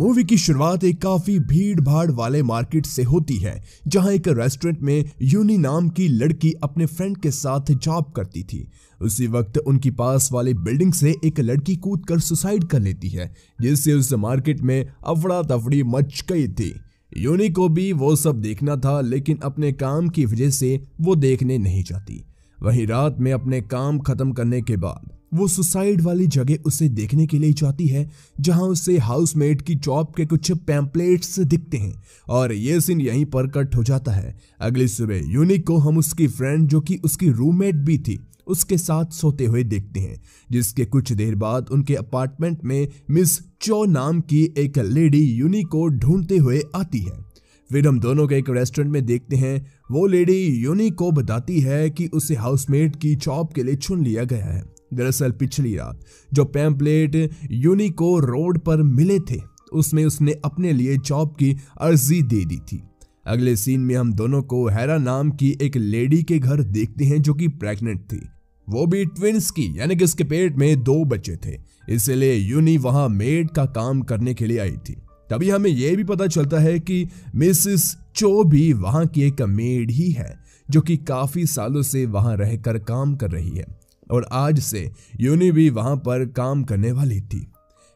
Movie की शुरुआत एक काफी भीड़ भाड़ वाले मार्केट से होती है, जहां एक रेस्टोरेंट में यूनी नाम की लड़की अपने फ्रेंड के साथ जॉब करती थी। उसी वक्त उनकी पास वाली बिल्डिंग से एक लड़की कूदकर सुसाइड कर लेती है, जिससे उस मार्केट में अफड़ा तफड़ी मच गई थी। यूनी को भी वो सब देखना था, लेकिन अपने काम की वजह से वो देखने नहीं जाती। वहीं रात में अपने काम खत्म करने के बाद वो सुसाइड वाली जगह उसे देखने के लिए जाती है, जहां उसे हाउसमेट की जॉब के कुछ पैम्पलेट्स दिखते हैं और ये सीन यहीं पर कट हो जाता है। अगली सुबह यूनी को हम उसकी फ्रेंड, जो कि उसकी रूममेट भी थी, उसके साथ सोते हुए देखते हैं, जिसके कुछ देर बाद उनके अपार्टमेंट में मिस चो नाम की एक लेडी यूनी को ढूंढते हुए आती है। फिर हम दोनों के एक रेस्टोरेंट में देखते हैं। वो लेडी यूनी को बताती है कि उसे हाउसमेट की जॉब के लिए चुन लिया गया है। दरअसल पिछली रात जो पैम्पलेट यूनी को रोड पर मिले थे, उसमें उसने अपने लिए जॉब की अर्जी दे दी थी। अगले सीन में हम दोनों को हेरा नाम की एक लेडी के घर देखते हैं, जो कि प्रेग्नेंट थी, वो भी ट्विंस की, यानी कि उसके पेट में 2 बच्चे थे। इसलिए यूनी वहां मेड का काम करने के लिए आई थी। तभी हमें यह भी पता चलता है कि मिसेस चो भी वहां की एक मेड ही है, जो कि काफी सालों से वहां रहकर काम कर रही है और आज से यूनी भी वहां पर काम करने वाली थी।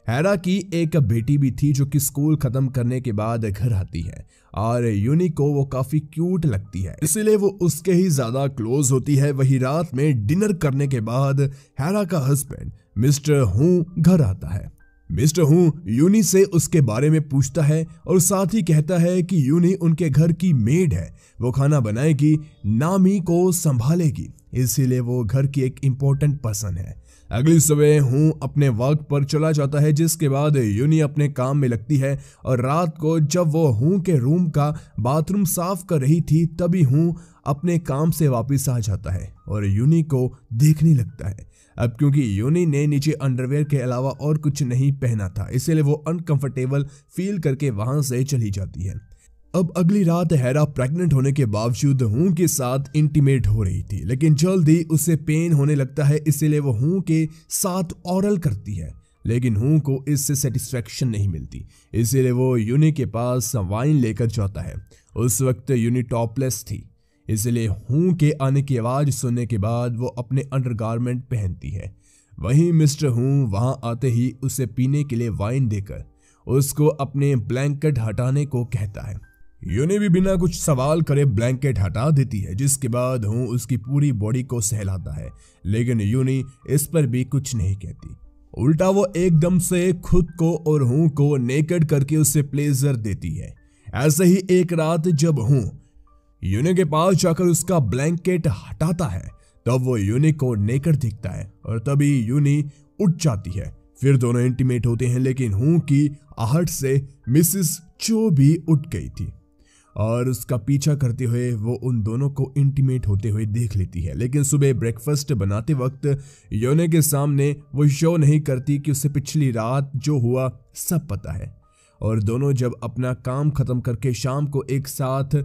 हेरा की एक बेटी भी थी, जो कि स्कूल खत्म करने के बाद घर आती है और यूनी को वो काफी क्यूट लगती है, इसलिए वो उसके ही ज्यादा क्लोज होती है। वही रात में डिनर करने के बाद हेरा का हस्बैंड मिस्टर हू घर आता है। मिस्टर हू यूनी से उसके बारे में पूछता है और साथ ही कहता है कि यूनी उनके घर की मेड है, वो खाना बनाएगी, नामी को संभालेगी, इसीलिए वो घर की एक इम्पोर्टेंट पर्सन है। अगली सुबह हूँ अपने वर्क पर चला जाता है, जिसके बाद यूनी अपने काम में लगती है और रात को जब वो हूँ के रूम का बाथरूम साफ कर रही थी, तभी हूँ अपने काम से वापस आ जाता है और यूनी को देखने लगता है। अब क्योंकि यूनी ने नीचे अंडरवेयर के अलावा और कुछ नहीं पहना था, इसलिए वो अनकंफर्टेबल फील करके वहां से चली जाती है। अब अगली रात हेरा प्रेग्नेंट होने के बावजूद हूँ के साथ इंटीमेट हो रही थी, लेकिन जल्दी उसे पेन होने लगता है, इसीलिए वो हूँ के साथ ऑरल करती है। लेकिन हूँ को इससे सेटिस्फेक्शन नहीं मिलती, इसीलिए वो यूनी के पास वाइन लेकर जाता है। उस वक्त यूनी टॉपलेस थी, इसलिए हूँ के आने की आवाज सुनने के बाद वो अपने अंडरगारमेंट पहनती है। वहीं मिस्टर हूँ वहां आते ही उसे पीने के लिए वाइन देकर उसको अपने ब्लैंकेट हटाने को कहता है। यूनी भी बिना कुछ सवाल करे ब्लैंकेट हटा देती है, जिसके बाद हूँ उसकी पूरी बॉडी को सहलाता है, लेकिन यूनी इस पर भी कुछ नहीं कहती। उल्टा वो एकदम से खुद को और हूँ को नेकेड करके उसे प्लेजर देती है। ऐसे ही एक रात जब हूँ यूनी के पास जाकर उसका ब्लैंकेट हटाता है, तब वो यूनी को नेकेड दिखता है और तभी यूनी उठ जाती है। फिर दोनों इंटीमेट होते हैं, लेकिन हूँ की आहट से मिसेस चो भी उठ गई थी और उसका पीछा करते हुए वो उन दोनों को इंटीमेट होते हुए देख लेती है। लेकिन सुबह ब्रेकफास्ट बनाते वक्त यूनी के सामने वो शो नहीं करती कि उसे पिछली रात जो हुआ सब पता है, और दोनों जब अपना काम खत्म करके शाम को एक साथ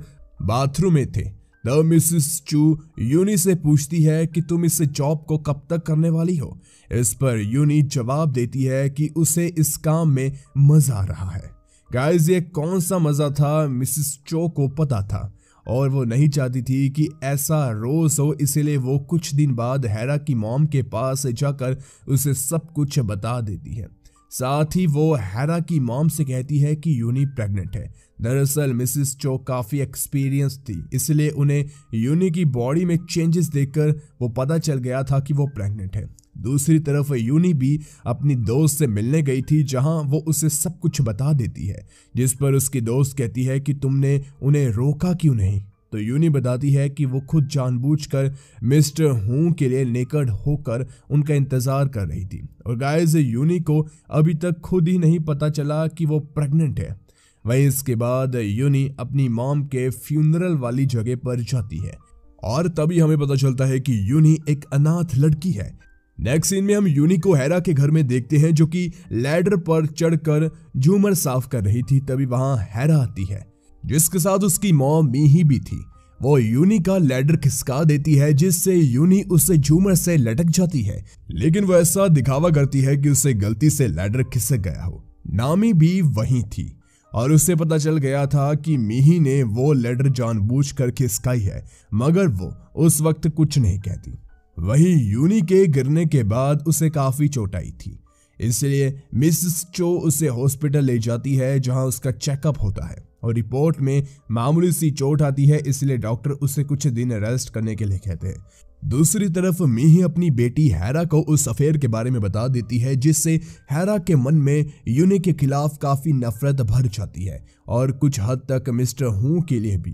बाथरूम में थे, तब मिसेस चू यूनी से पूछती है कि तुम इस जॉब को कब तक करने वाली हो। इस पर यूनी जवाब देती है कि उसे इस काम में मजा आ रहा है। गाइस, ये कौन सा मजा था मिसेस चो को पता था और वो नहीं चाहती थी कि ऐसा रोज हो, इसीलिए वो कुछ दिन बाद हेरा की मॉम के पास जाकर उसे सब कुछ बता देती है। साथ ही वो हेरा की मॉम से कहती है कि यूनी प्रेग्नेंट है। दरअसल मिसेस चो काफी एक्सपीरियंस थी, इसलिए उन्हें यूनी की बॉडी में चेंजेस देखकर वो पता चल गया था कि वो प्रेग्नेंट है। दूसरी तरफ यूनी भी अपनी दोस्त से मिलने गई थी, जहां वो उसे सब कुछ बता देती है, जिस पर उसकी दोस्त कहती है कि तुमने उन्हें रोका क्यों नहीं। तो यूनी बताती है कि वो खुद जानबूझकर मिस्टर हूँ के लिए नेकेड होकर उनका इंतजार कर रही थी। और गाइस, यूनी को अभी तक खुद ही नहीं पता चला कि वो प्रेग्नेंट है। वहीं इसके बाद यूनी अपनी मॉम के फ्यूनरल वाली जगह पर जाती है और तभी हमें पता चलता है कि यूनी एक अनाथ लड़की है। नेक्स्ट सीन में हम यूनी को हेरा के घर में देखते हैं, जो कि लैडर पर चढ़कर झूमर साफ कर रही थी। तभी वहां हेरा आती है, जिसके साथ उसकी मॉम मीही भी थी। वो यूनी का लैडर खिसका देती है, जिससे यूनी उससे झूमर से लटक जाती है, लेकिन वो ऐसा दिखावा करती है कि उससे गलती से लैडर खिसक गया हो। नामी भी वहीं थी और उसे पता चल गया था कि मीही ने वो लेटर जानबूझकर खिसकाई है, मगर वो उस वक्त कुछ नहीं कहती। वहीं यूनी के गिरने के बाद उसे काफी चोट आई थी, इसलिए मिसेस चो उसे हॉस्पिटल ले जाती है जहां उसका चेकअप होता है और रिपोर्ट में मामूली सी चोट आती है, इसलिए डॉक्टर उसे कुछ दिन रेस्ट करने के लिए कहते हैं। दूसरी तरफ मीही अपनी बेटी हैरा को उस अफेयर के बारे में बता देती है, जिससे हैरा के मन में यूनी के खिलाफ काफी नफरत भर जाती है और कुछ हद तक मिस्टर हू के लिए भी।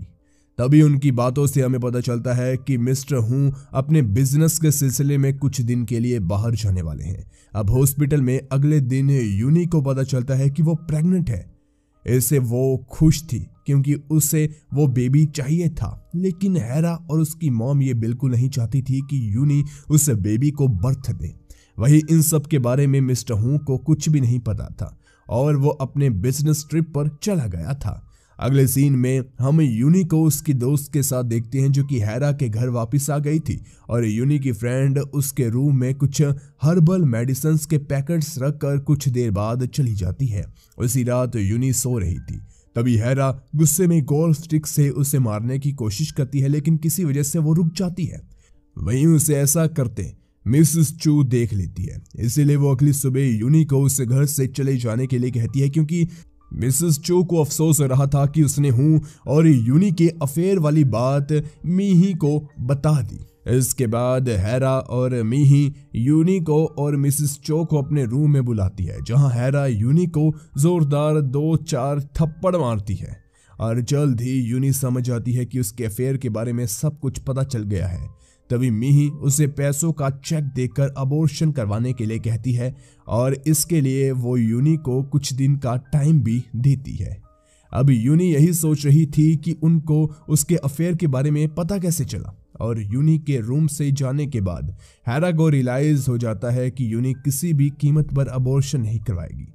तभी उनकी बातों से हमें पता चलता है कि मिस्टर हू अपने बिजनेस के सिलसिले में कुछ दिन के लिए बाहर जाने वाले हैं। अब हॉस्पिटल में अगले दिन यूनी को पता चलता है कि वो प्रेग्नेंट है। इससे वो खुश थी क्योंकि उसे वो बेबी चाहिए था, लेकिन हैरा और उसकी मॉम ये बिल्कुल नहीं चाहती थी कि यूनी उस बेबी को बर्थ दे। वही इन सब के बारे में मिस्टर हू को कुछ भी नहीं पता था और वो अपने बिजनेस ट्रिप पर चला गया था। अगले सीन में हम यूनी को उसकी दोस्त के साथ देखते हैं जो कि हैरा के घर वापस आ गई थी और यूनी की फ्रेंड उसके रूम में कुछ हर्बल मेडिसिन के पैकेट्स रखकर कुछ देर बाद चली जाती है। उसी रात यूनी सो रही थी, तभी हैरा गुस्से में गोल्फ स्टिक से उसे मारने की कोशिश करती है, लेकिन किसी वजह से वो रुक जाती है। वहीं उसे ऐसा करते मिसेस चू देख लेती है, इसीलिए वो अगली सुबह यूनी को उस घर से चले जाने के लिए कहती है, क्योंकि मिसेस चो को अफसोस हो रहा था कि उसने हूं और यूनी के अफेयर वाली बात मीही को बता दी। इसके बाद हैरा और मीही यूनी को और मिसेस चो को अपने रूम में बुलाती है, जहां हैरा यूनी को जोरदार 2-4 थप्पड़ मारती है और जल्द ही यूनी समझ आती है कि उसके अफेयर के बारे में सब कुछ पता चल गया है। तभी मीही उसे पैसों का चेक देकर अबॉर्शन करवाने के लिए कहती है और इसके लिए वो यूनी को कुछ दिन का टाइम भी देती है। अब यूनी यही सोच रही थी कि उनको उसके अफेयर के बारे में पता कैसे चला, और यूनी के रूम से जाने के बाद हैरा को रियलाइज हो जाता है कि यूनी किसी भी कीमत पर अबॉर्शन नहीं करवाएगी।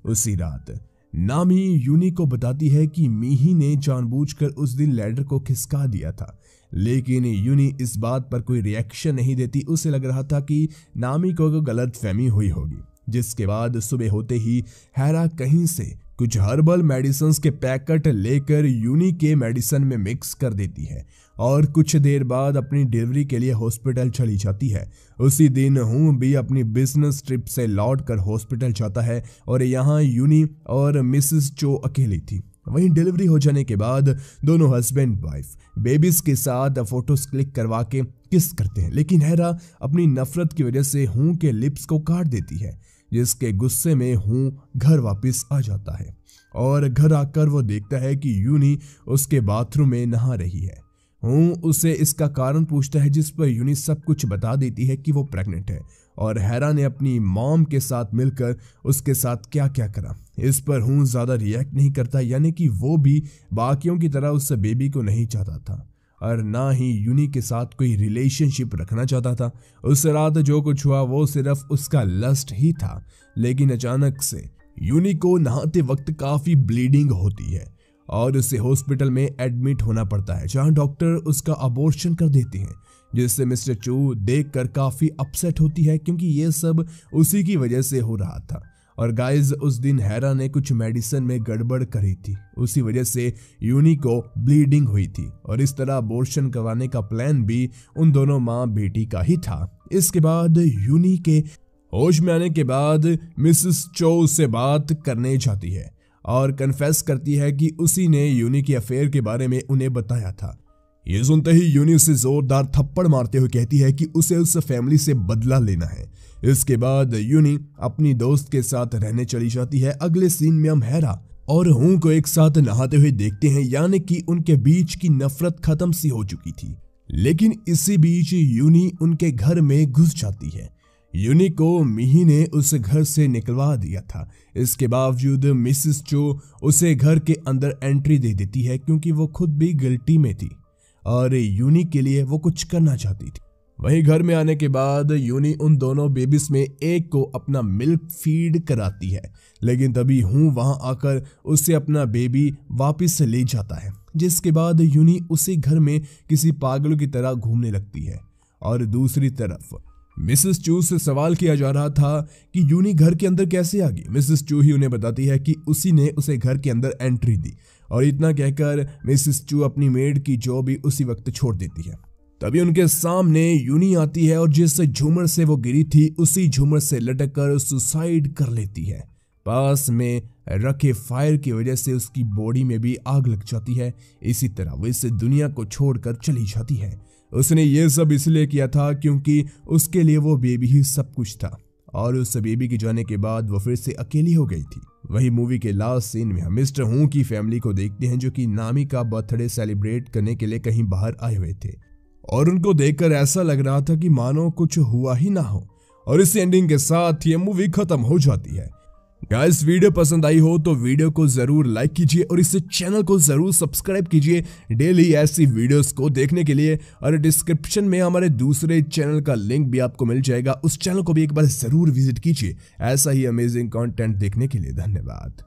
उसी रात नामी यूनी को बताती है कि मीही ने जानबूझकर उस दिन लेटर को खिसका दिया था, लेकिन यूनी इस बात पर कोई रिएक्शन नहीं देती। उसे लग रहा था कि नामी को गलतफहमी हुई होगी। जिसके बाद सुबह होते ही हैरा कहीं से कुछ हर्बल मेडिसिन के पैकेट लेकर यूनी के मेडिसिन में मिक्स कर देती है और कुछ देर बाद अपनी डिलीवरी के लिए हॉस्पिटल चली जाती है। उसी दिन हूँ भी अपनी बिजनेस ट्रिप से लौटकर हॉस्पिटल जाता है और यहाँ यूनी और मिसेस चो अकेली थी। वहीं डिलीवरी हो जाने के बाद दोनों हस्बैंड वाइफ बेबीज के साथ फोटोज क्लिक करवा के किस करते हैं, लेकिन हैरा अपनी नफरत की वजह से हूँ के लिप्स को काट देती है, जिसके गुस्से में हूँ घर वापस आ जाता है और घर आकर वो देखता है कि यूनी उसके बाथरूम में नहा रही है। हूँ उसे इसका कारण पूछता है, जिस पर यूनी सब कुछ बता देती है कि वो प्रेग्नेंट है और हैरा ने अपनी मॉम के साथ मिलकर उसके साथ क्या क्या करा। इस पर हूँ ज्यादा रिएक्ट नहीं करता, यानी कि वो भी बाकियों की तरह उस बेबी को नहीं चाहता था और ना ही यूनी के साथ कोई रिलेशनशिप रखना चाहता था। उस रात जो कुछ हुआ वो सिर्फ उसका लस्ट ही था, लेकिन अचानक से यूनी को नहाते वक्त काफी ब्लीडिंग होती है और उसे हॉस्पिटल में एडमिट होना पड़ता है, जहां डॉक्टर उसका अबॉर्शन कर देते हैं, जिससे मिस्टर चू देखकर काफी अपसेट होती है क्योंकि ये सब उसी की वजह से हो रहा था। और गाइज उस दिन हैरा ने कुछ मेडिसिन में गड़बड़ करी थी, उसी वजह से यूनी को ब्लीडिंग हुई थी और इस तरह अबॉर्शन करवाने का प्लान भी उन दोनों माँ बेटी का ही था। इसके बाद यूनी के होश में आने के बाद मिसेस चो से बात करने जाती है और कन्फेस करती है कि उसी ने यूनी के अफेयर के बारे में उन्हें बताया था। ये सुनते ही यूनी उसे जोरदार थप्पड़ मारते हुए कहती है कि उसे उस फैमिली से बदला लेना है। इसके बाद यूनी अपनी दोस्त के साथ रहने चली जाती है। अगले सीन में हम हैरा और हूँ को एक साथ नहाते हुए देखते हैं, यानी कि उनके बीच की नफरत खत्म सी हो चुकी थी। लेकिन इसी बीच यूनी उनके घर में घुस जाती है। यूनी को मीही ने उस घर से निकलवा दिया था। इसके बावजूद मिसेस चो उसे घर के अंदर एंट्री दे देती है क्योंकि वो खुद भी गिल्टी में थी और यूनी के लिए वो कुछ करना चाहती थी। वहीं घर में आने के बाद यूनी उन दोनों बेबीज में एक को अपना मिल्क फीड कराती है, लेकिन तभी हूँ वहां आकर उससे अपना बेबी वापस ले जाता है, जिसके बाद यूनी उसी घर में किसी पागलों की तरह घूमने लगती है। और दूसरी तरफ मिसेस चू से सवाल किया जा रहा था कि यूनी घर के अंदर कैसे आ गई। मिसेस चू ही उन्हें बताती है कि उसी ने उसे घर के अंदर एंट्री दी, और इतना कहकर मिसेस चू अपनी मेड की जॉब भी उसी वक्त छोड़ देती है। तभी उनके सामने यूनी आती है और जिस झूमर से वो गिरी थी उसी झूमर से लटक कर सुसाइड कर लेती है। पास में रखे फायर की वजह से उसकी बॉडी में भी आग लग जाती है। इसी तरह वो इस दुनिया को छोड़कर चली जाती है। उसने ये सब इसलिए किया था क्योंकि उसके लिए वो बेबी ही सब कुछ था, और उस बेबी के जाने के बाद वो फिर से अकेली हो गई थी। वही मूवी के लास्ट सीन में हम मिस्टर हू की फैमिली को देखते हैं, जो कि नामी का बर्थडे सेलिब्रेट करने के लिए कहीं बाहर आए हुए थे, और उनको देखकर ऐसा लग रहा था कि मानो कुछ हुआ ही ना हो। और इस एंडिंग के साथ ये मूवी खत्म हो जाती है। गाइस, वीडियो पसंद आई हो तो वीडियो को जरूर लाइक कीजिए और इस चैनल को जरूर सब्सक्राइब कीजिए डेली ऐसी वीडियोस को देखने के लिए। और डिस्क्रिप्शन में हमारे दूसरे चैनल का लिंक भी आपको मिल जाएगा, उस चैनल को भी एक बार जरूर विजिट कीजिए ऐसा ही अमेजिंग कंटेंट देखने के लिए। धन्यवाद।